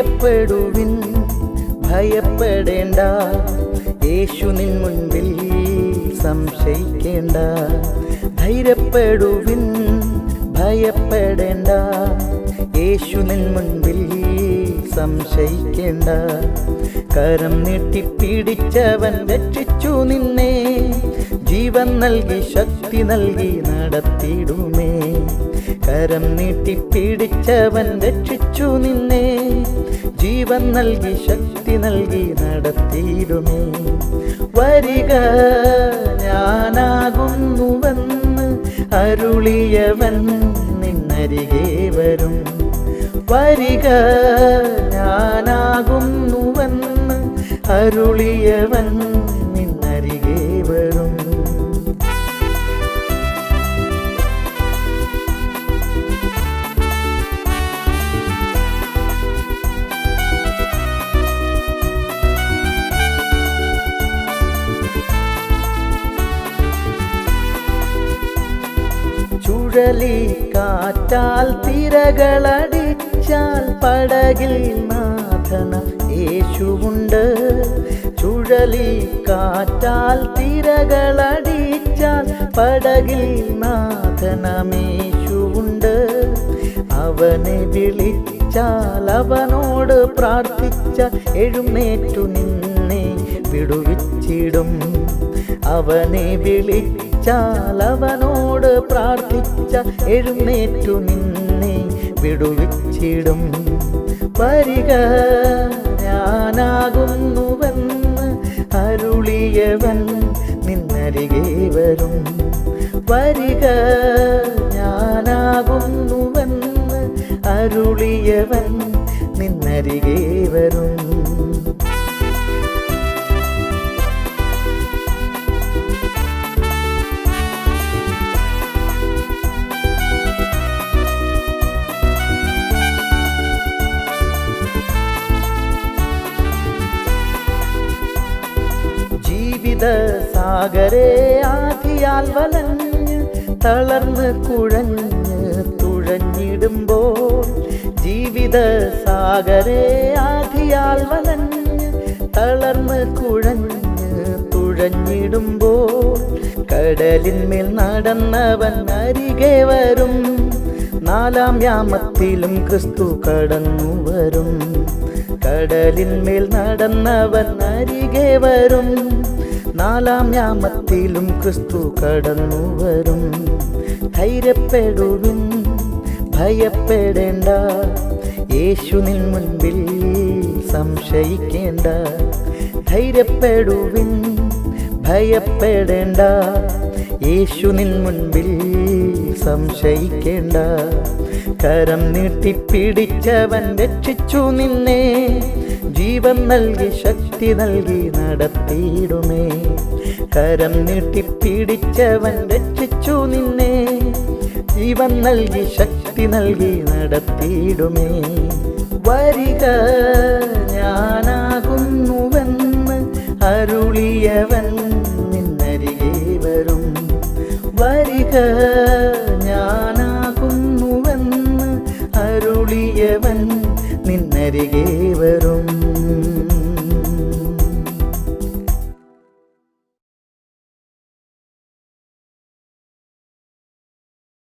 ധൈര്യപ്പെടുവിൻ, ഭയപ്പെടേണ്ട, യേശു നിൻ മുൻപിൽ സംശയിക്കേണ്ട. ധൈര്യപ്പെടുവിൻ, ഭയപ്പെടേണ്ട, യേശു നിൻ മുൻപിൽ സംശയിക്കേണ്ട. കരം നീട്ടിപ്പിടിച്ചവൻ രക്ഷിച്ചു നിന്നെ, ജീവൻ നൽകി ശക്തി നൽകി നടത്തിയിടുമേ. കരം നീട്ടിപ്പിടിച്ചവൻ രക്ഷിച്ചു നിന്നെ, ജീവൻ നൽകി ശക്തി നൽകി നടത്തിയിടുമേ. വരിക ഞാനാകുന്നുവെന്ന് അരുളിയവൻ നിന്നരികെ വരും. വരിക ഞാനാകുന്നുവെന്ന് അരുളിയവൻ നിന്നരികെ വരും. ചുഴലിക്കാറ്റാൽ തിരകളടിച്ചാൽ പടകിൽ നാഥന യേശുവുണ്ട്. ചുഴലിക്കാറ്റാൽ തിരകളടിച്ചാൽ പടകിൽ നാഥനമേശുവുണ്ട്. അവനെ വിളിച്ചാൽ അവനോട് പ്രാർത്ഥിച്ച എഴുന്നേറ്റു നിന്നെ വിടുവിച്ചിടും. അവനെ വിളിച്ചാൽ അവനോട് പ്രാർത്ഥിച്ച എഴുന്നേറ്റു നിന്നെ വിടുവിച്ചിടും. വരിക ഞാനാകുന്നുവെന്ന് അരുളിയവൻ നിന്നരികെ വരും. വരിക ഞാനാകുന്നുവെന്ന് അരുളിയവൻ നിന്നരികെ വരും. സാഗരേ ആധിയാൽ വലഞ്ഞ് തളർന്ന് കുഴഞ്ഞ് തുഴഞ്ഞിടുമ്പോൾ, ജീവിത സാഗരേ ആധിയാൽ വലഞ്ഞ് തളർന്ന് കുഴഞ്ഞ് തുഴഞ്ഞിടുമ്പോൾ, കടലിന്മേൽ നടന്നവൻ അരികെ വരും. നാലാം യാമത്തിലും ക്രിസ്തു കടന്നു വരും. കടലിന്മേൽ നടന്നവൻ അരികെ വരും. നാലാം യാമത്തിലും ക്രിസ്തു കടന്നു വരും. ധൈര്യപ്പെടുവിൻ, ഭയപ്പെടേണ്ട, യേശു നിൻ മുൻപിൽ സംശയിക്കേണ്ട. ധൈര്യപ്പെടുവിൻ, ഭയപ്പെടേണ്ട, യേശു നിൻ മുൻപിൽ സംശയിക്കേണ്ട. കരം നീട്ടിപ്പിടിച്ചവൻ രക്ഷിച്ചു നിന്നെ, ജീവൻ നൽകി ശക്തി നൽകി നടത്തിയിടുമേ. കരം നീട്ടിപ്പിടിച്ചവൻ രക്ഷിച്ചു നിന്നെ, ജീവൻ നൽകി ശക്തി നൽകി നടത്തിയിടുമേ. വരിക ഞാനാകുന്നുവെന്ന് അരുളിയവൻ നിന്നരികെ വരും. വരിക ഞാനാകുന്നുവെന്ന് അരുളിയവൻ നിന്നരികെ വരും.